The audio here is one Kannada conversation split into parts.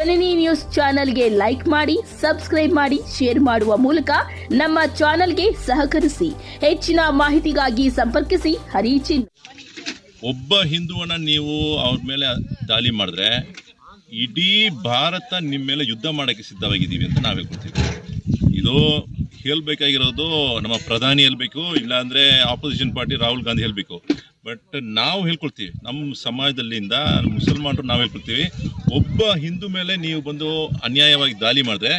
ಜನನಿ ನ್ಯೂಸ್ ಚಾನೆಲ್ಗೆ ಲೈಕ್ ಮಾಡಿ, ಸಬ್ಸ್ಕ್ರೈಬ್ ಮಾಡಿ, ಶೇರ್ ಮಾಡುವ ಮೂಲಕ ನಮ್ಮ ಚಾನೆಲ್ಗೆ ಸಹಕರಿಸಿ. ಹೆಚ್ಚಿನ ಮಾಹಿತಿಗಾಗಿ ಸಂಪರ್ಕಿಸಿ ಹರಿಚಿನ್. ಒಬ್ಬ ಹಿಂದುವನ್ನ ನೀವು ಅವ್ರ ಮೇಲೆ ದಾಳಿ ಮಾಡಿದ್ರೆ ಇಡೀ ಭಾರತ ನಿಮ್ಮ ಮೇಲೆ ಯುದ್ಧ ಮಾಡೋಕ್ಕೆ ಸಿದ್ಧವಾಗಿದ್ದೀವಿ ಅಂತ ನಾವು ಹೇಳ್ಕೊಡ್ತೀವಿ. ಇದು ಹೇಳಬೇಕಾಗಿರೋದು ನಮ್ಮ ಪ್ರಧಾನಿ ಹೇಳಬೇಕು, ಇಲ್ಲಾಂದರೆ ಆಪೋಸಿಷನ್ ಪಾರ್ಟಿ ರಾಹುಲ್ ಗಾಂಧಿ ಹೇಳಬೇಕು. ಬಟ್ ನಾವು ಹೇಳ್ಕೊಳ್ತೀವಿ, ನಮ್ಮ ಸಮಾಜದಲ್ಲಿಂದ ಮುಸಲ್ಮಾನರು ನಾವು ಹೇಳ್ಕೊಳ್ತೀವಿ, ಒಬ್ಬ ಹಿಂದೂ ಮೇಲೆ ನೀವು ಬಂದು ಅನ್ಯಾಯವಾಗಿ ದಾಳಿ ಮಾಡಿದ್ರೆ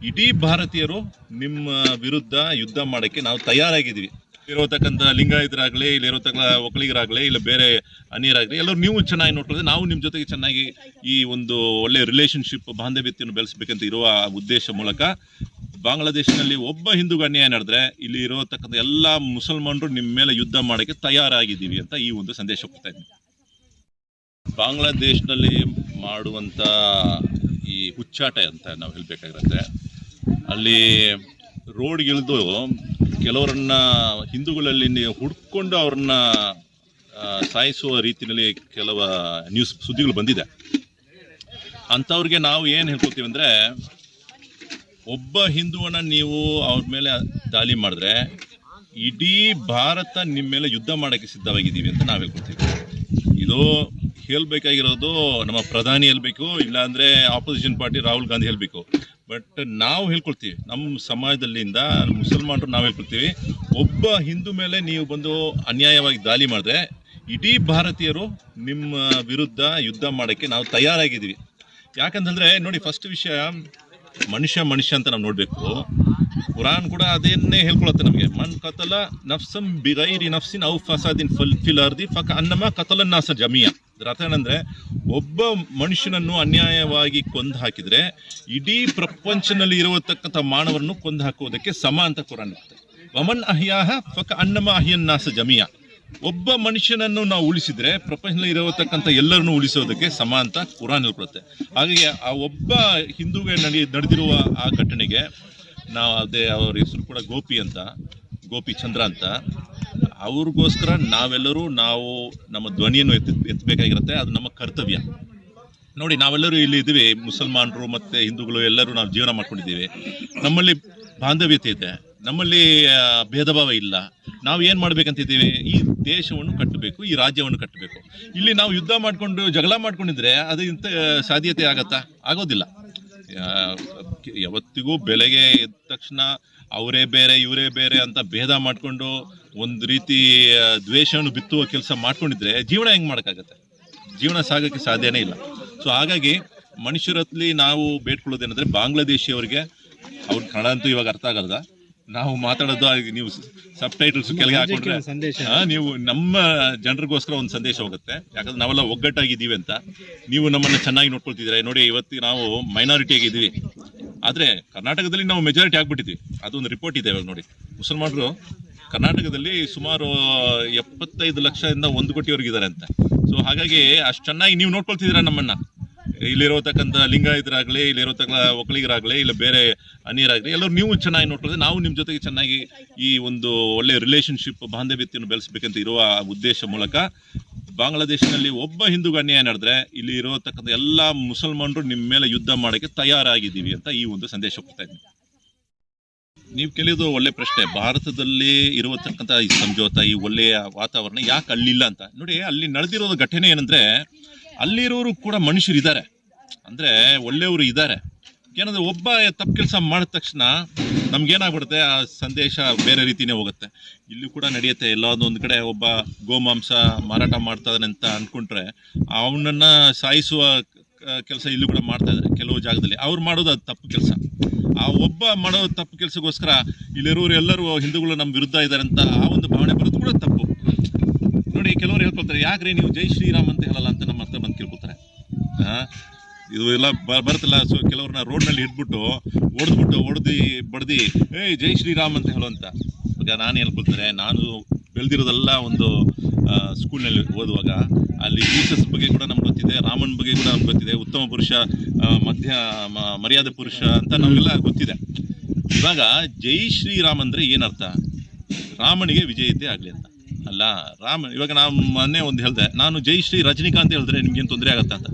ಇಡೀ ಭಾರತೀಯರು ನಿಮ್ಮ ವಿರುದ್ಧ ಯುದ್ಧ ಮಾಡೋಕ್ಕೆ ನಾವು ತಯಾರಾಗಿದ್ದೀವಿ. ಇರೋತಕ್ಕಂಥ ಲಿಂಗಾಯತರಾಗಲಿ, ಇಲ್ಲಿರೋತಕ್ಕ ಒಕ್ಕಲಿಗರಾಗಲಿ, ಇಲ್ಲ ಬೇರೆ ಅನ್ಯರಾಗಲಿ, ಎಲ್ಲರೂ ನೀವು ಚೆನ್ನಾಗಿ ನೋಡ್ಕೊಳ್ಳೋದು, ನಾವು ನಿಮ್ಮ ಜೊತೆಗೆ ಚೆನ್ನಾಗಿ ಈ ಒಂದು ಒಳ್ಳೆ ರಿಲೇಷನ್ಶಿಪ್ ಬಾಂಧವ್ಯತೆಯನ್ನು ಬೆಳೆಸಬೇಕಂತ ಇರುವ ಉದ್ದೇಶ ಮೂಲಕ ಬಾಂಗ್ಲಾದೇಶನಲ್ಲಿ ಒಬ್ಬ ಹಿಂದೂಗೆ ಅನ್ಯಾಯ ನಡೆದ್ರೆ ಇಲ್ಲಿ ಇರೋತಕ್ಕಂಥ ಎಲ್ಲ ಮುಸಲ್ಮಾನರು ನಿಮ್ಮ ಮೇಲೆ ಯುದ್ಧ ಮಾಡೋಕ್ಕೆ ತಯಾರಾಗಿದ್ದೀವಿ ಅಂತ ಈ ಒಂದು ಸಂದೇಶ ಕೊಡ್ತಾ ಇದ್ದೀನಿ. ಬಾಂಗ್ಲಾದೇಶದಲ್ಲಿ ಮಾಡುವಂಥ ಈ ಹುಚ್ಚಾಟ ಅಂತ ನಾವು ಹೇಳಬೇಕಾಗಿರುತ್ತೆ. ಅಲ್ಲಿ ರೋಡ್ಗಿಳಿದು ಕೆಲವರನ್ನ ಹಿಂದೂಗಳಲ್ಲಿ ಹುಡ್ಕೊಂಡು ಅವ್ರನ್ನ ಸಾಯಿಸುವ ರೀತಿಯಲ್ಲಿ ಕೆಲವು ಸುದ್ದಿಗಳು ಬಂದಿದೆ. ಅಂಥವ್ರಿಗೆ ನಾವು ಏನು ಹೇಳ್ಕೊತೀವಿ ಅಂದರೆ, ಒಬ್ಬ ಹಿಂದುವನ್ನ ನೀವು ಅವ್ರ ಮೇಲೆ ದಾಳಿ ಮಾಡಿದ್ರೆ ಇಡೀ ಭಾರತ ನಿಮ್ಮ ಮೇಲೆ ಯುದ್ಧ ಮಾಡೋಕ್ಕೆ ಸಿದ್ಧವಾಗಿದ್ದೀವಿ ಅಂತ ನಾವು ಹೇಳ್ಕೊಡ್ತೀವಿ. ಇದು ಹೇಳಬೇಕಾಗಿರೋದು ನಮ್ಮ ಪ್ರಧಾನಿ ಹೇಳಬೇಕು, ಇಲ್ಲಾಂದರೆ ಆಪೋಸಿಷನ್ ಪಾರ್ಟಿ ರಾಹುಲ್ ಗಾಂಧಿ ಹೇಳಬೇಕು. ಬಟ್ ನಾವು ಹೇಳ್ಕೊಳ್ತೀವಿ, ನಮ್ಮ ಸಮಾಜದಲ್ಲಿಂದ ಮುಸಲ್ಮಾನರು ನಾವು ಹೇಳ್ಕೊಳ್ತೀವಿ, ಒಬ್ಬ ಹಿಂದೂ ಮೇಲೆ ನೀವು ಬಂದು ಅನ್ಯಾಯವಾಗಿ ದಾಳಿ ಮಾಡಿದ್ರೆ ಇಡೀ ಭಾರತೀಯರು ನಿಮ್ಮ ವಿರುದ್ಧ ಯುದ್ಧ ಮಾಡೋಕ್ಕೆ ನಾವು ತಯಾರಾಗಿದ್ದೀವಿ. ಯಾಕಂತಂದರೆ ನೋಡಿ, ಫಸ್ಟ್ ವಿಷಯ ಮನುಷ್ಯ ಅಂತ ನಾವು ನೋಡಬೇಕು. ಕುರಾನ್ ಕೂಡ ಅದನ್ನೇ ಹೇಳ್ಕೊಳತ್ತೆ ನಮಗೆ. ಮನ್ ಕತಲ ನಫ್ಸಂ ಬಿಗೈರಿ ನಫ್ಸಿನ್ ಔ ಫಸಾದಿನ್ ಫಿಲ್ ಅರ್ದಿ ಫಕ ಅನ್ನಮ ಕತಲನ್ನಾಸ ಜಮಿಯಾ. ಅರ್ಥ ಏನಂದರೆ, ಒಬ್ಬ ಮನುಷ್ಯನನ್ನು ಅನ್ಯಾಯವಾಗಿ ಕೊಂದು ಹಾಕಿದರೆ ಇಡೀ ಪ್ರಪಂಚದಲ್ಲಿ ಇರತಕ್ಕಂಥ ಮಾನವರನ್ನು ಕೊಂದು ಹಾಕುವುದಕ್ಕೆ ಸಮ ಅಂತ ಕುರಾನ್ ಇರುತ್ತೆ. ವಮನ್ ಅಹ್ಯಾಹ ಫಕ ಅನ್ನಮ ಅಹಿಯನ್ನಾಸ ಜಮಿಯಾ. ಒಬ್ಬ ಮನುಷ್ಯನನ್ನು ನಾವು ಉಳಿಸಿದ್ರೆ ಪ್ರಪಂಚದಲ್ಲಿ ಇರತಕ್ಕಂಥ ಎಲ್ಲರನ್ನು ಉಳಿಸೋದಕ್ಕೆ ಸಮ ಅಂತ ಕುರಾನ್ ಹೇಳ್ಕೊಳುತ್ತೆ. ಹಾಗಾಗಿ ಆ ಒಬ್ಬ ಹಿಂದೂಗೆ ನಡೆದಿರುವ ಆ ಘಟನೆಗೆ ನಾವು ಅದೇ ಅವ್ರ ಹೆಸರು ಕೂಡ ಗೋಪಿ ಚಂದ್ರ ಅಂತ, ಅವ್ರಿಗೋಸ್ಕರ ನಾವೆಲ್ಲರೂ ನಮ್ಮ ಧ್ವನಿಯನ್ನು ಎತ್ತಬೇಕಾಗಿರುತ್ತೆ. ಅದು ನಮ್ಮ ಕರ್ತವ್ಯ. ನೋಡಿ, ನಾವೆಲ್ಲರೂ ಇಲ್ಲಿ ಇದ್ದೀವಿ, ಮುಸಲ್ಮಾನರು ಮತ್ತು ಹಿಂದೂಗಳು ಎಲ್ಲರೂ ನಾವು ಜೀವನ ಮಾಡ್ಕೊಂಡಿದ್ದೀವಿ. ನಮ್ಮಲ್ಲಿ ಬಾಂಧವ್ಯತೆ ಇದೆ, ನಮ್ಮಲ್ಲಿ ಭೇದ ಭಾವ ಇಲ್ಲ. ನಾವು ಏನು ಮಾಡ್ಬೇಕಂತಿದ್ದೀವಿ, ಈ ದೇಶವನ್ನು ಕಟ್ಟಬೇಕು, ಈ ರಾಜ್ಯವನ್ನು ಕಟ್ಟಬೇಕು. ಇಲ್ಲಿ ನಾವು ಯುದ್ಧ ಮಾಡಿಕೊಂಡು ಜಗಳ ಮಾಡ್ಕೊಂಡಿದ್ರೆ ಅದು ಇಂಥ ಸಾಧ್ಯತೆ ಆಗೋದಿಲ್ಲ. ಯಾವತ್ತಿಗೂ ಬೆಳಗ್ಗೆ ಎದ್ದ ತಕ್ಷಣ ಅವರೇ ಬೇರೆ ಇವರೇ ಬೇರೆ ಅಂತ ಭೇದ ಮಾಡಿಕೊಂಡು ಒಂದು ರೀತಿ ದ್ವೇಷವನ್ನು ಬಿತ್ತುವ ಕೆಲಸ ಮಾಡ್ಕೊಂಡಿದ್ರೆ ಜೀವನ ಹೆಂಗೆ ಮಾಡೋಕ್ಕಾಗತ್ತೆ? ಜೀವನ ಸಾಗೋಕ್ಕೆ ಸಾಧ್ಯನೇ ಇಲ್ಲ. ಸೊ ಹಾಗಾಗಿ ಮನುಷ್ಯರಲ್ಲಿ ನಾವು ಬೇಡ್ಕೊಳ್ಳೋದೇನೆಂದರೆ, ಬಾಂಗ್ಲಾದೇಶಿಯವರಿಗೆ, ಅವ್ರ ಕನ್ನಡ ಅಂತೂ ಇವಾಗ ಅರ್ಥ ಆಗಲ್ಲ, ನಾವು ಮಾತಾಡೋದು ನೀವು ಸಬ್ ಟೈಟಲ್ಸ್ ಕೆಳಗೆ ಹಾಕೊಂಡ್ರೆ ನೀವು ನಮ್ಮ ಜನರಿಗೋಸ್ಕರ ಒಂದು ಸಂದೇಶ ಹೋಗುತ್ತೆ. ಯಾಕಂದ್ರೆ ನಾವೆಲ್ಲ ಒಗ್ಗಟ್ಟಾಗಿದ್ದೀವಿ ಅಂತ. ನೀವು ನಮ್ಮನ್ನು ಚೆನ್ನಾಗಿ ನೋಡ್ಕೊಳ್ತಿದ್ದೀರಾ. ನೋಡಿ, ಇವತ್ತು ನಾವು ಮೈನಾರಿಟಿ ಆಗಿದ್ದೀವಿ, ಆದರೆ ಕರ್ನಾಟಕದಲ್ಲಿ ನಾವು ಮೆಜಾರಿಟಿ ಆಗ್ಬಿಟ್ಟಿದ್ವಿ. ಅದೊಂದು ರಿಪೋರ್ಟ್ ಇದೆ ಇವಾಗ ನೋಡಿ. ಮುಸಲ್ಮಾನರು ಕರ್ನಾಟಕದಲ್ಲಿ ಸುಮಾರು 75 ಲಕ್ಷದಿಂದ 1 ಕೋಟಿವರೆಗಿದ್ದಾರೆ ಅಂತ. ಸೊ ಹಾಗಾಗಿ ಅಷ್ಟು ಚೆನ್ನಾಗಿ ನೀವು ನೋಡ್ಕೊಳ್ತಿದ್ದೀರಾ ನಮ್ಮನ್ನು. ಇಲ್ಲಿರೋತಕ್ಕಂಥ ಲಿಂಗಾಯತರಾಗಲಿ, ಇಲ್ಲಿರೋತಕ್ಕ ಒಕ್ಕಲಿಗರಾಗಲಿ, ಇಲ್ಲ ಬೇರೆ ಅನ್ಯರಾಗಲಿ, ಎಲ್ಲರೂ ನೀವು ಚೆನ್ನಾಗಿ ನೋಡ್ಕೊಳ್ಳೋದು, ನಾವು ನಿಮ್ಮ ಜೊತೆಗೆ ಚೆನ್ನಾಗಿ ಈ ಒಂದು ಒಳ್ಳೆ ರಿಲೇಷನ್ಶಿಪ್ ಬಾಂಧವ್ಯತೆಯನ್ನು ಬೆಳೆಸಬೇಕಂತ ಇರುವ ಉದ್ದೇಶ ಮೂಲಕ ಬಾಂಗ್ಲಾದೇಶನಲ್ಲಿ ಒಬ್ಬ ಹಿಂದೂಗೆ ಅನ್ಯಾಯ ನಡೆದ್ರೆ ಇಲ್ಲಿ ಇರೋತಕ್ಕಂಥ ಎಲ್ಲ ಮುಸಲ್ಮಾನರು ನಿಮ್ಮ ಮೇಲೆ ಯುದ್ಧ ಮಾಡೋಕ್ಕೆ ತಯಾರಾಗಿದ್ದೀವಿ ಅಂತ ಈ ಒಂದು ಸಂದೇಶ ಕೊಡ್ತಾ ಇದ್ದೀನಿ. ನೀವು ಕೇಳಿದ್ದು ಒಳ್ಳೆ ಪ್ರಶ್ನೆ. ಭಾರತದಲ್ಲಿ ಇರತಕ್ಕಂಥ ಈ ಸಂಜೋತ, ಈ ಒಳ್ಳೆಯ ವಾತಾವರಣ ಯಾಕೆ ಅಲ್ಲಿಲ್ಲ ಅಂತ. ನೋಡಿ, ಅಲ್ಲಿ ನಡೆದಿರೋದು ಘಟನೆ ಏನಂದರೆ, ಅಲ್ಲಿರೋರು ಕೂಡ ಮನುಷ್ಯರಿದ್ದಾರೆ, ಅಂದರೆ ಒಳ್ಳೆಯವರು ಇದ್ದಾರೆ. ಏನಂದರೆ, ಒಬ್ಬ ತಪ್ಪು ಕೆಲಸ ಮಾಡಿದ ತಕ್ಷಣ ನಮ್ಗೇನಾಗ್ಬಿಡುತ್ತೆ, ಆ ಸಂದೇಶ ಬೇರೆ ರೀತಿಯೇ ಹೋಗುತ್ತೆ. ಇಲ್ಲಿ ಕೂಡ ನಡೆಯುತ್ತೆ. ಎಲ್ಲೊಂದು ಕಡೆ ಒಬ್ಬ ಗೋಮಾಂಸ ಮಾರಾಟ ಮಾಡ್ತಾ ಇದ್ದಾನೆ ಅಂತ ಅಂದ್ಕೊಂಡ್ರೆ ಅವನನ್ನು ಸಾಯಿಸುವ ಕೆಲಸ ಇಲ್ಲೂ ಕೂಡ ಮಾಡ್ತಾ ಇದ್ದಾರೆ ಕೆಲವು ಜಾಗದಲ್ಲಿ. ಅವ್ರು ಮಾಡೋದು ಅದು ತಪ್ಪು ಕೆಲಸ. ಆ ಒಬ್ಬ ಮಾಡೋ ತಪ್ಪು ಕೆಲಸಕ್ಕೋಸ್ಕರ ಇಲ್ಲಿರೋರು ಎಲ್ಲರೂ ಹಿಂದೂಗಳು ನಮ್ಮ ವಿರುದ್ಧ ಇದ್ದಾರೆ ಅಂತ ಆ ಒಂದು ಭಾವನೆ ಬರೋದು ಕೂಡ ತಪ್ಪು. ನೋಡಿ, ಕೆಲವರು ಹೇಳ್ಕೊಳ್ತಾರೆ, ಯಾಕ್ರಿ ನೀವು ಜೈ ಶ್ರೀರಾಮ್ ಅಂತ ಹೇಳಲ್ಲ ಅಂತ ನಮ್ಮ ಹತ್ರ ಬಂದು ಕೇಳ್ಕೊತಾರೆ. ಇದು ಎಲ್ಲ ಬರುತ್ತಲ್ಲ. ಸೊ ಕೆಲವ್ರನ್ನ ರೋಡ್ನಲ್ಲಿ ಹಿಡ್ಬಿಟ್ಟು ಹೊಡೆದು ಬಡ್ದು ಜೈ ಶ್ರೀರಾಮ್ ಅಂತ ಹೇಳುವಂತ. ಈಗ ನಾನು ಹೇಳ್ಕೊಳ್ತಾರೆ, ನಾನು ಬೆಳೆದಿರೋದೆಲ್ಲ ಒಂದು ಸ್ಕೂಲ್ನಲ್ಲಿ ಓದುವಾಗ ಅಲ್ಲಿ ಜೀಸಸ್ ಬಗ್ಗೆ ಕೂಡ ನಮ್ಗೆ ಗೊತ್ತಿದೆ, ರಾಮನ್ ಬಗ್ಗೆ ಕೂಡ ನಮ್ಗೆ ಗೊತ್ತಿದೆ, ಉತ್ತಮ ಪುರುಷ, ಮರ್ಯಾದೆ ಪುರುಷ ಅಂತ ನಮಗೆಲ್ಲ ಗೊತ್ತಿದೆ. ಇವಾಗ ಜೈ ಶ್ರೀರಾಮ್ ಅಂದರೆ ಏನರ್ಥ? ರಾಮನಿಗೆ ವಿಜಯತೆ ಆಗಲಿ ಅಂತ ಅಲ್ಲ. ಇವಾಗ ನಾನು ಮೊನ್ನೆ ಒಂದು ಹೇಳಿದೆ, ನಾನು ಜೈ ಶ್ರೀ ರಜನಿಕಾಂತ್ ಹೇಳಿದ್ರೆ ನಿಮ್ಗೇನು ತೊಂದರೆ ಆಗುತ್ತಾ ಅಂತ.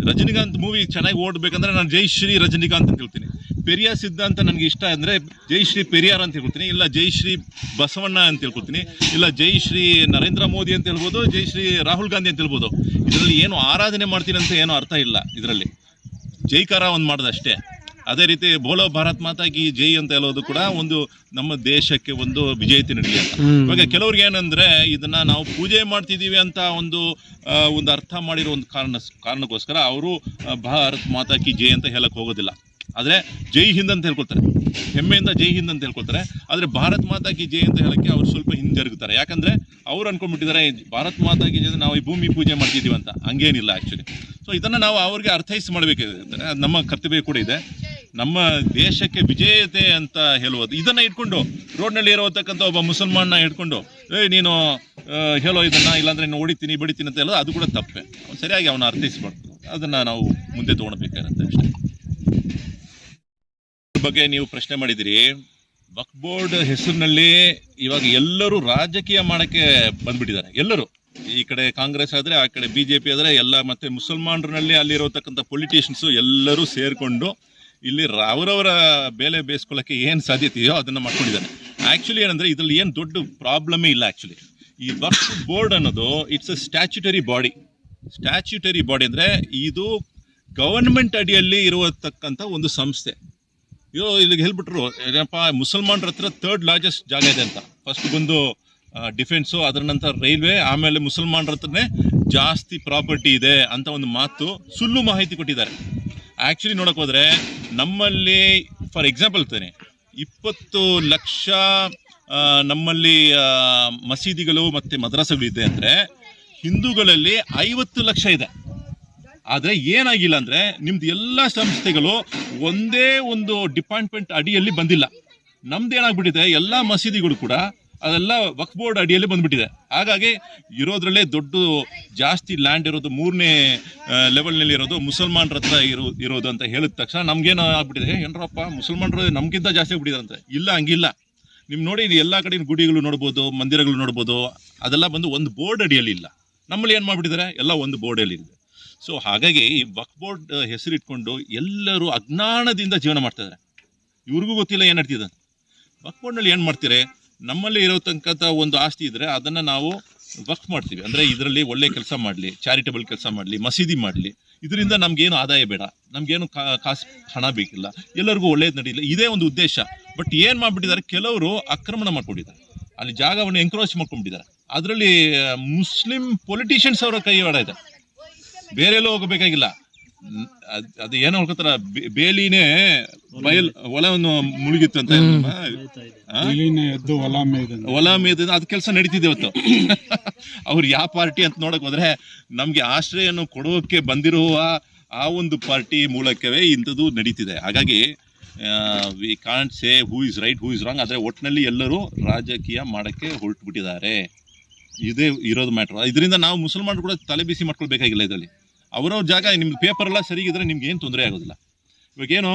ರಜನಿಕಾಂತ್ ಮೂವಿ ಚೆನ್ನಾಗಿ ಓಡಬೇಕಂದ್ರೆ ನಾನು ಜೈ ಶ್ರೀ ರಜನಿಕಾಂತ್ ಅಂತ ಹೇಳ್ತೀನಿ. ಪೆರಿಯಾರ್ ಸಿದ್ಧಾಂತ ನನಗೆ ಇಷ್ಟ ಅಂದರೆ ಜೈ ಶ್ರೀ ಪೆರಿಯಾರ್ ಅಂತ ಹೇಳ್ಕೊತೀನಿ, ಇಲ್ಲ ಜೈ ಶ್ರೀ ಬಸವಣ್ಣ ಅಂತ ಹೇಳ್ಕೊತೀನಿ, ಇಲ್ಲ ಜೈ ಶ್ರೀ ನರೇಂದ್ರ ಮೋದಿ ಅಂತ ಹೇಳ್ಬೋದು, ಜೈ ಶ್ರೀ ರಾಹುಲ್ ಗಾಂಧಿ ಅಂತ ಹೇಳ್ಬೋದು. ಇದರಲ್ಲಿ ಏನು ಆರಾಧನೆ ಮಾಡ್ತೀನಿ ಅಂತ ಏನೋ ಅರ್ಥ ಇಲ್ಲ. ಇದರಲ್ಲಿ ಜೈಕಾರ ಒಂದು ಮಾಡೋದಷ್ಟೇ. ಅದೇ ರೀತಿ ಬೋಲೋ ಭಾರತ್ ಮಾತಾ ಕಿ ಜೈ ಅಂತ ಹೇಳೋದು ಕೂಡ ಒಂದು ನಮ್ಮ ದೇಶಕ್ಕೆ ಒಂದು ವಿಜೇತೆ ನೀಡಲಿ ಅಂತ. ಇವಾಗ ಕೆಲವ್ರಿಗೆ ಏನಂದ್ರೆ ಇದನ್ನ ನಾವು ಪೂಜೆ ಮಾಡ್ತಿದ್ದೀವಿ ಅಂತ ಒಂದು ಅರ್ಥ ಮಾಡಿರೋ ಒಂದು ಕಾರಣಕ್ಕೋಸ್ಕರ ಅವರು ಭಾರತ್ ಮಾತಾ ಕಿ ಜೈ ಅಂತ ಹೇಳಕ್ ಹೋಗೋದಿಲ್ಲ. ಆದರೆ ಜೈ ಹಿಂದ್ ಅಂತ ಹೇಳ್ಕೊಳ್ತಾರೆ, ಹೆಮ್ಮೆಯಿಂದ ಜೈ ಹಿಂದ್ ಅಂತ ಹೇಳ್ಕೊಳ್ತಾರೆ. ಆದರೆ ಭಾರತ್ ಮಾತಾ ಕಿ ಜೈ ಅಂತ ಹೇಳಕ್ಕೆ ಅವ್ರು ಸ್ವಲ್ಪ ಹಿಂಜರುಗುತ್ತಾರೆ. ಯಾಕಂದ್ರೆ ಅವ್ರು ಅನ್ಕೊಂಡ್ಬಿಟ್ಟಿದ್ದಾರೆ ಭಾರತ್ ಮಾತಾ ಕಿ ಜೈ ನಾವು ಈ ಭೂಮಿ ಪೂಜೆ ಮಾಡ್ತಿದ್ದೀವಿ ಅಂತ. ಹಂಗೇನಿಲ್ಲ ಆ್ಯಕ್ಚುಲಿ. ಸೊ ಇದನ್ನು ನಾವು ಅವ್ರಿಗೆ ಅರ್ಥೈಸಿ ಮಾಡಬೇಕಾಗಿದೆ, ಅದು ನಮ್ಮ ಕರ್ತವ್ಯ ಕೂಡ ಇದೆ. ನಮ್ಮ ದೇಶಕ್ಕೆ ವಿಜೇತೆ ಅಂತ ಹೇಳುವುದು ಇದನ್ನು ಇಟ್ಕೊಂಡು ರೋಡ್ನಲ್ಲಿ ಇರತಕ್ಕಂಥ ಒಬ್ಬ ಮುಸಲ್ಮಾನ ಇಟ್ಕೊಂಡು ನೀನು ಹೇಳೋ ಇದನ್ನು, ಇಲ್ಲಾಂದ್ರೆ ನೀನು ಹೊಡಿತೀನಿ ಬಡಿತೀನಿ ಅಂತ ಹೇಳೋದು ಅದು ಕೂಡ ತಪ್ಪೆ. ಸರಿಯಾಗಿ ಅವನ್ನ ಅರ್ಥೈಸ್ಬಾರ್ದು, ಅದನ್ನು ನಾವು ಮುಂದೆ ತೊಗೊಳ್ಬೇಕಾಗಿರುತ್ತೆ ಅಷ್ಟೇ. ಬಗ್ಗೆ ನೀವು ಪ್ರಶ್ನೆ ಮಾಡಿದಿರಿ. ವಕ್ಫ್ ಬೋರ್ಡ್ ಹೆಸರಿನಲ್ಲಿ ಇವಾಗ ಎಲ್ಲರೂ ರಾಜಕೀಯ ಮಾಡಕ್ಕೆ ಬಂದ್ಬಿಟ್ಟಿದ್ದಾರೆ. ಎಲ್ಲರೂ ಈ ಕಡೆ ಕಾಂಗ್ರೆಸ್ ಆದರೆ, ಆ ಕಡೆ BJP ಆದರೆ, ಎಲ್ಲ ಮತ್ತೆ ಮುಸಲ್ಮಾನರಲ್ಲಿ ಅಲ್ಲಿರೋತಕ್ಕಂಥ ಪೊಲಿಟಿಷಿಯನ್ಸು ಎಲ್ಲರೂ ಸೇರಿಕೊಂಡು ಇಲ್ಲಿ ಅವರವರ ಬೇಲೆ ಬೇಯಿಸ್ಕೊಳ್ಳೋಕ್ಕೆ ಏನು ಸಾಧ್ಯತೆ ಇದೆಯೋ ಅದನ್ನು ಮಾಡ್ಕೊಂಡಿದ್ದಾರೆ. ಆ್ಯಕ್ಚುಲಿ ಏನಂದರೆ ಇದರಲ್ಲಿ ಏನು ದೊಡ್ಡ ಪ್ರಾಬ್ಲಮೇ ಇಲ್ಲ. ಆ್ಯಕ್ಚುಲಿ ಈ ವಕ್ಫ್ ಬೋರ್ಡ್ ಅನ್ನೋದು it's a statutory body. Statutory body ಅಂದರೆ ಇದು ಗವರ್ಮೆಂಟ್ ಅಡಿಯಲ್ಲಿ ಇರತಕ್ಕಂಥ ಒಂದು ಸಂಸ್ಥೆ. ಇಲ್ಲಿಗೆ ಹೇಳ್ಬಿಟ್ರು ಏನಪ್ಪ, ಮುಸಲ್ಮಾನರ ಹತ್ರ 3rd ಲಾರ್ಜೆಸ್ಟ್ ಜಾಗ ಇದೆ ಅಂತ. ಫಸ್ಟ್ ಬಂದು ಡಿಫೆನ್ಸು, ಅದರ ನಂತರ ರೈಲ್ವೆ, ಆಮೇಲೆ ಮುಸಲ್ಮಾನರ ಹತ್ರನೇ ಜಾಸ್ತಿ ಪ್ರಾಪರ್ಟಿ ಇದೆ ಅಂತ ಒಂದು ಮಾತು ಸುಳ್ಳು ಮಾಹಿತಿ ಕೊಟ್ಟಿದ್ದಾರೆ. ಆ್ಯಕ್ಚುಲಿ ನೋಡೋಕೆ ಹೋದರೆ ನಮ್ಮಲ್ಲಿ ಫಾರ್ ಎಕ್ಸಾಂಪಲ್ ತಾನೆ 20 ಲಕ್ಷ ನಮ್ಮಲ್ಲಿ ಮಸೀದಿಗಳು ಮತ್ತು ಮದ್ರಸಗಳಿದೆ ಅಂದರೆ ಹಿಂದೂಗಳಲ್ಲಿ 50 ಲಕ್ಷ ಇದೆ. ಆದರೆ ಏನಾಗಿಲ್ಲ ಅಂದರೆ ನಿಮ್ದು ಎಲ್ಲ ಸಂಸ್ಥೆಗಳು ಒಂದೇ ಒಂದು ಡಿಪಾರ್ಟ್ಮೆಂಟ್ ಅಡಿಯಲ್ಲಿ ಬಂದಿಲ್ಲ. ನಮ್ದು ಏನಾಗ್ಬಿಟ್ಟಿದೆ, ಎಲ್ಲ ಮಸೀದಿಗಳು ಕೂಡ ಅದೆಲ್ಲ ವಕ್ಫ್ ಬೋರ್ಡ್ ಅಡಿಯಲ್ಲಿ ಬಂದ್ಬಿಟ್ಟಿದೆ. ಹಾಗಾಗಿ ಇರೋದ್ರಲ್ಲೇ ದೊಡ್ಡ ಜಾಸ್ತಿ ಲ್ಯಾಂಡ್ ಇರೋದು 3ನೇ ಲೆವೆಲ್ನಲ್ಲಿ ಇರೋದು ಮುಸಲ್ಮಾನರ ಹತ್ರ ಇರೋದು ಅಂತ ಹೇಳಿದ ತಕ್ಷಣ ನಮ್ಗೇನು ಆಗ್ಬಿಟ್ಟಿದೆ, ಏನರಪ್ಪ ಮುಸಲ್ಮಾನರು ನಮಗಿಂತ ಜಾಸ್ತಿ ಆಗ್ಬಿಟ್ಟಿದೆ ಅಂತ. ಇಲ್ಲ, ಹಂಗಿಲ್ಲ. ನೀವು ನೋಡಿ, ಇದು ಎಲ್ಲ ಕಡೆ ಗುಡಿಗಳು ನೋಡ್ಬೋದು, ಮಂದಿರಗಳು ನೋಡ್ಬೋದು, ಅದೆಲ್ಲ ಬಂದು ಒಂದು ಬೋರ್ಡ್ ಅಡಿಯಲ್ಲಿ ಇಲ್ಲ. ನಮ್ಮಲ್ಲಿ ಏನು ಮಾಡಿಬಿಟ್ಟಿದ್ದಾರೆ, ಎಲ್ಲ ಒಂದು ಬೋರ್ಡಲ್ಲಿ ಇದೆ. ಸೊ ಹಾಗಾಗಿ ಈ ವಕ್ಫ್ ಬೋರ್ಡ್ ಹೆಸರಿಟ್ಕೊಂಡು ಎಲ್ಲರೂ ಅಜ್ಞಾನದಿಂದ ಜೀವನ ಮಾಡ್ತಾಯಿದ್ದಾರೆ. ಇವ್ರಿಗೂ ಗೊತ್ತಿಲ್ಲ ಏನು ನಡ್ತಿದೆ. ವಕ್ಫ್ ಬೋರ್ಡ್ನಲ್ಲಿ ಏನು ಮಾಡ್ತೀರಿ, ನಮ್ಮಲ್ಲಿ ಇರೋತಕ್ಕಂಥ ಒಂದು ಆಸ್ತಿ ಇದ್ದರೆ ಅದನ್ನು ನಾವು ವಕ್ಫ್ ಮಾಡ್ತೀವಿ. ಅಂದರೆ ಇದರಲ್ಲಿ ಒಳ್ಳೆ ಕೆಲಸ ಮಾಡಲಿ, ಚಾರಿಟಬಲ್ ಕೆಲಸ ಮಾಡಲಿ, ಮಸೀದಿ ಮಾಡಲಿ, ಇದರಿಂದ ನಮಗೇನು ಆದಾಯ ಬೇಡ, ನಮಗೇನು ಕಾಸು ಹಣ ಬೇಕಿಲ್ಲ, ಎಲ್ಲರಿಗೂ ಒಳ್ಳೇದು ನಡೀಲಿ, ಇದೇ ಒಂದು ಉದ್ದೇಶ. ಬಟ್ ಏನು ಮಾಡಿಬಿಟ್ಟಿದ್ದಾರೆ, ಕೆಲವರು ಆಕ್ರಮಣ ಮಾಡ್ಕೊಂಡಿದ್ದಾರೆ, ಅಲ್ಲಿ ಜಾಗವನ್ನು ಎಂಕ್ರೋಚ್ ಮಾಡ್ಕೊಂಡ್ಬಿಟ್ಟಿದ್ದಾರೆ. ಅದರಲ್ಲಿ ಮುಸ್ಲಿಂ ಪೊಲಿಟಿಷಿಯನ್ಸ್ ಅವರ ಕೈವಾಡ ಇದೆ, ಬೇರೆಲ್ಲೂ ಹೋಗಬೇಕಾಗಿಲ್ಲ. ಅದು ಏನೋ ಹೇಳ್ಕೊತಾರ, ಬೇಲಿನೇ ಹೊಲವನ್ನು ಮುಳುಗಿತ್ತು ಅಂತ, ಹೊಲ ಮೇದ ಅದು ಕೆಲಸ ನಡೀತಿದೆ ಇವತ್ತು. ಅವ್ರು ಯಾವ ಪಾರ್ಟಿ ಅಂತ ನೋಡಕ್ ಹೋದ್ರೆ ನಮ್ಗೆ ಆಶ್ರಯವನ್ನು ಕೊಡೋಕೆ ಬಂದಿರುವ ಆ ಒಂದು ಪಾರ್ಟಿ ಮೂಲಕವೇ ಇಂಥದ್ದು ನಡೀತಿದೆ. ಹಾಗಾಗಿ we can't say who is right, who is wrong. ಆದರೆ ಒಟ್ಟಿನಲ್ಲಿ ಎಲ್ಲರೂ ರಾಜಕೀಯ ಮಾಡಕ್ಕೆ ಹೊರಟುಬಿಟ್ಟಿದ್ದಾರೆ. ಇದೇ ಇರೋದು ಮ್ಯಾಟ್ರ್. ಇದರಿಂದ ನಾವು ಮುಸಲ್ಮಾನರು ಕೂಡ ತಲೆ ಬಿಸಿ ಮಾಡ್ಕೊಳ್ಬೇಕಾಗಿಲ್ಲ. ಇದರಲ್ಲಿ ಅವರವ್ರ ಜಾಗ, ನಿಮ್ದು ಪೇಪರ್ ಎಲ್ಲ ಸರಿಗಿದ್ರೆ ನಿಮ್ಗೆ ಏನು ತೊಂದರೆ ಆಗೋದಿಲ್ಲ. ಇವಾಗೇನು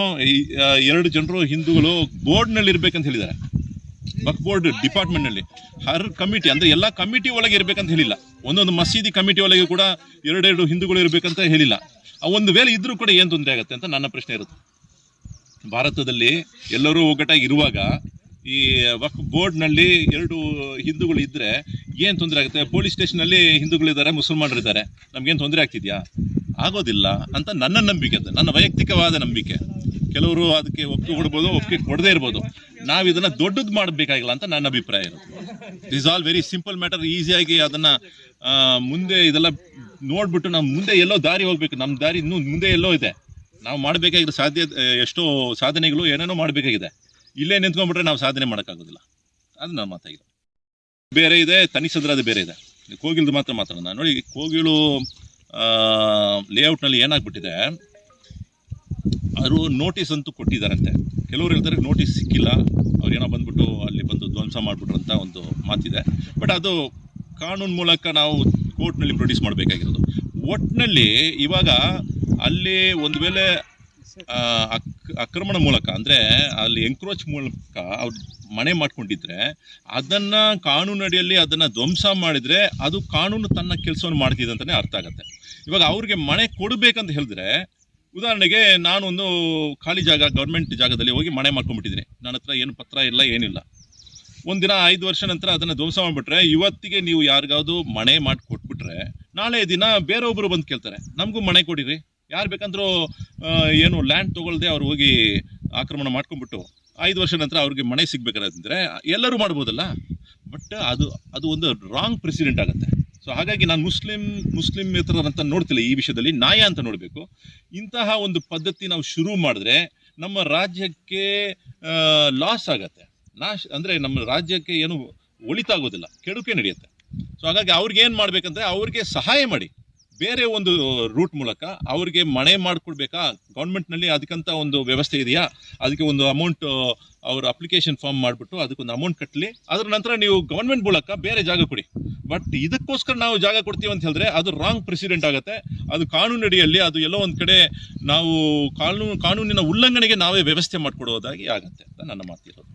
2 ಜನರು ಹಿಂದೂಗಳು ಬೋರ್ಡ್ನಲ್ಲಿ ಇರ್ಬೇಕಂತ ಹೇಳಿದ್ದಾರೆ, ವಕ್ಫ್ ಬೋರ್ಡ್ ಡಿಪಾರ್ಟ್ಮೆಂಟ್ನಲ್ಲಿ. ಹರ್ ಕಮಿಟಿ ಅಂದರೆ ಎಲ್ಲ ಕಮಿಟಿ ಒಳಗೆ ಇರಬೇಕಂತ ಹೇಳಿಲ್ಲ. ಒಂದೊಂದು ಮಸೀದಿ ಕಮಿಟಿ ಒಳಗೆ ಕೂಡ 2 ಹಿಂದೂಗಳು ಇರಬೇಕಂತ ಹೇಳಿಲ್ಲ. ಒಂದು ವೇಳೆ ಇದ್ರೂ ಕೂಡ ಏನು ತೊಂದರೆ ಆಗುತ್ತೆ ಅಂತ ನನ್ನ ಪ್ರಶ್ನೆ ಇರುತ್ತೆ. ಭಾರತದಲ್ಲಿ ಎಲ್ಲರೂ ಒಗ್ಗಟ್ಟಾಗಿ ಇರುವಾಗ ಈ ವಕ್ಫ್ ಬೋರ್ಡ್ನಲ್ಲಿ 2 ಹಿಂದೂಗಳು ಇದ್ದರೆ ಏನು ತೊಂದರೆ ಆಗುತ್ತೆ? ಪೊಲೀಸ್ ಸ್ಟೇಷನಲ್ಲಿ ಹಿಂದೂಗಳಿದ್ದಾರೆ, ಮುಸಲ್ಮಾನರಿದ್ದಾರೆ, ನಮಗೇನು ತೊಂದರೆ ಆಗ್ತಿದೆಯಾ? ಆಗೋದಿಲ್ಲ ಅಂತ ನನ್ನ ನಂಬಿಕೆ, ಅದು ನನ್ನ ವೈಯಕ್ತಿಕವಾದ ನಂಬಿಕೆ. ಕೆಲವರು ಅದಕ್ಕೆ ಒಪ್ಪಿಗೆ ಕೊಡ್ಬೋದು, ಒಪ್ಪಿಗೆ ಕೊಡದೇ ಇರ್ಬೋದು. ನಾವು ಇದನ್ನು ದೊಡ್ಡದು ಮಾಡಬೇಕಾಗಿಲ್ಲ ಅಂತ ನನ್ನ ಅಭಿಪ್ರಾಯ ಇರುತ್ತೆ. This all very simple matter. ಈಸಿಯಾಗಿ ಅದನ್ನು ಮುಂದೆ ಇದೆಲ್ಲ ನೋಡಿಬಿಟ್ಟು ನಾವು ಮುಂದೆ ಎಲ್ಲೋ ದಾರಿ ಹೋಗ್ಬೇಕು. ನಮ್ಮ ದಾರಿ ಇನ್ನೂ ಮುಂದೆ ಎಲ್ಲೋ ಇದೆ. ನಾವು ಮಾಡಬೇಕಾಗಿರೋ ಎಷ್ಟೋ ಸಾಧನೆಗಳು ಏನೇನೋ ಮಾಡಬೇಕಾಗಿದೆ. ಇಲ್ಲೇ ನಿಂತ್ಕೊಂಡ್ಬಿಟ್ರೆ ನಾವು ಸಾಧನೆ ಮಾಡೋಕ್ಕಾಗೋದಿಲ್ಲ. ಅದು ನಾನು ಮಾತಾಗಿಲ್ಲ. ಬೇರೆ ಇದೆ, ತನಿಸಂದ್ರ ಅದು ಬೇರೆ ಇದೆ. ಕೋಗಿಲ್ದು ಮಾತ್ರ ಮಾತಾಡೋಣ. ನೋಡಿ, ಕೋಗಿಲು ಲೇಔಟ್ನಲ್ಲಿ ಏನಾಗ್ಬಿಟ್ಟಿದೆ, ಅವರು ನೋಟಿಸ್ ಅಂತೂ ಕೊಟ್ಟಿದ್ದಾರಂತೆ. ಕೆಲವರು ಹೇಳ್ತಾರೆ ನೋಟಿಸ್ ಸಿಕ್ಕಿಲ್ಲ, ಅವ್ರೇನೋ ಬಂದ್ಬಿಟ್ಟು ಅಲ್ಲಿ ಬಂದು ಧ್ವಂಸ ಮಾಡಿಬಿಟ್ರು ಅಂತ ಒಂದು ಮಾತಿದೆ. ಬಟ್ ಅದು ಕಾನೂನು ಮೂಲಕ ನಾವು ಕೋರ್ಟ್ನಲ್ಲಿ ಪ್ರೊಡ್ಯೂಸ್ ಮಾಡಬೇಕಾಗಿರೋದು. ಒಟ್ಟಿನಲ್ಲಿ ಇವಾಗ ಅಲ್ಲಿ ಒಂದು ವೇಳೆ ಆಕ್ರಮಣ ಮೂಲಕ ಅಂದರೆ ಅಲ್ಲಿ ಎಂಕ್ರೋಚ್ ಮೂಲಕ ಅವ್ರು ಮನೆ ಮಾಡ್ಕೊಂಡಿದ್ರೆ ಅದನ್ನ ಕಾನೂನಡಿಯಲ್ಲಿ ಅದನ್ನ ಧ್ವಂಸ ಮಾಡಿದ್ರೆ ಅದು ಕಾನೂನು ತನ್ನ ಕೆಲಸವನ್ನು ಮಾಡ್ತಿದೆ ಅಂತಾನೆ ಅರ್ಥ ಆಗತ್ತೆ. ಇವಾಗ ಅವ್ರಿಗೆ ಮನೆ ಕೊಡಬೇಕಂತ ಹೇಳಿದ್ರೆ, ಉದಾಹರಣೆಗೆ ನಾನೊಂದು ಖಾಲಿ ಜಾಗ ಗೌರ್ಮೆಂಟ್ ಜಾಗದಲ್ಲಿ ಹೋಗಿ ಮನೆ ಮಾಡ್ಕೊಂಡ್ಬಿಟ್ಟಿದ್ದೀನಿ, ನನ್ನ ಹತ್ರ ಏನು ಪತ್ರ ಇಲ್ಲ ಏನಿಲ್ಲ. ಒಂದಿನ 5 ವರ್ಷ ನಂತರ ಅದನ್ನ ಧ್ವಂಸ ಮಾಡಿಬಿಟ್ರೆ, ಇವತ್ತಿಗೆ ನೀವು ಯಾರಿಗಾದ್ರು ಮನೆ ಮಾಡಿ ಕೊಟ್ಬಿಟ್ರೆ ನಾಳೆ ದಿನ ಬೇರೊಬ್ರು ಬಂದು ಕೇಳ್ತಾರೆ, ನಮಗೂ ಮನೆ ಕೊಡಿರಿ. ಯಾರು ಬೇಕಂದ್ರೂ ಏನು ಲ್ಯಾಂಡ್ ತೊಗೊಳ್ದೆ ಅವ್ರು ಹೋಗಿ ಆಕ್ರಮಣ ಮಾಡ್ಕೊಂಡ್ಬಿಟ್ಟು 5 ವರ್ಷ ನಂತರ ಅವ್ರಿಗೆ ಮನೆ ಸಿಗ್ಬೇಕಾದ್ರೆ ಎಲ್ಲರೂ ಮಾಡ್ಬೋದಲ್ಲ. ಬಟ್ ಅದು ಒಂದು ರಾಂಗ್ ಪ್ರೆಸಿಡೆಂಟ್ ಆಗುತ್ತೆ. ಸೊ ಹಾಗಾಗಿ ನಾನು ಮುಸ್ಲಿಮೇತರಂತ ನೋಡ್ತಿಲ್ಲ, ಈ ವಿಷಯದಲ್ಲಿ ನ್ಯಾಯ ಅಂತ ನೋಡಬೇಕು. ಇಂತಹ ಒಂದು ಪದ್ಧತಿ ನಾವು ಶುರು ಮಾಡಿದ್ರೆ ನಮ್ಮ ರಾಜ್ಯಕ್ಕೆ ಲಾಸ್ ಆಗತ್ತೆ, ಅಂದರೆ ನಮ್ಮ ರಾಜ್ಯಕ್ಕೆ ಏನು ಒಳಿತಾಗೋದಿಲ್ಲ, ಕೆಡುಕೆ ನಡೆಯುತ್ತೆ. ಸೊ ಹಾಗಾಗಿ ಅವ್ರಿಗೆ ಏನು ಮಾಡ್ಬೇಕಂದ್ರೆ ಅವ್ರಿಗೆ ಸಹಾಯ ಮಾಡಿ, ಬೇರೆ ಒಂದು ರೂಟ್ ಮೂಲಕ ಅವ್ರಿಗೆ ಮನೆ ಮಾಡಿಕೊಡ್ಬೇಕಾ, ಗೌರ್ಮೆಂಟ್ನಲ್ಲಿ ಅದಕ್ಕಂತ ಒಂದು ವ್ಯವಸ್ಥೆ ಇದೆಯಾ, ಅದಕ್ಕೆ ಒಂದು ಅಮೌಂಟ್ ಅವ್ರ ಅಪ್ಲಿಕೇಶನ್ ಫಾರ್ಮ್ ಮಾಡಿಬಿಟ್ಟು ಅದಕ್ಕೊಂದು ಅಮೌಂಟ್ ಕಟ್ಟಲಿ, ಅದರ ನಂತರ ನೀವು ಗೌರ್ಮೆಂಟ್ ಮೂಲಕ ಬೇರೆ ಜಾಗ ಕೊಡಿ. ಬಟ್ ಇದಕ್ಕೋಸ್ಕರ ನಾವು ಜಾಗ ಕೊಡ್ತೀವಿ ಅಂತ ಹೇಳಿದ್ರೆ ಅದು ರಾಂಗ್ ಪ್ರೆಸಿಡೆಂಟ್ ಆಗುತ್ತೆ. ಅದು ಕಾನೂನಡಿಯಲ್ಲಿ ಅದು ಎಲ್ಲೋ ಒಂದು ಕಡೆ ನಾವು ಕಾನೂನಿನ ಉಲ್ಲಂಘನೆಗೆ ನಾವೇ ವ್ಯವಸ್ಥೆ ಮಾಡಿಕೊಡೋದಾಗಿ ಆಗುತ್ತೆ ಅಂತ ನನ್ನ ಮಾತಿರೋದು.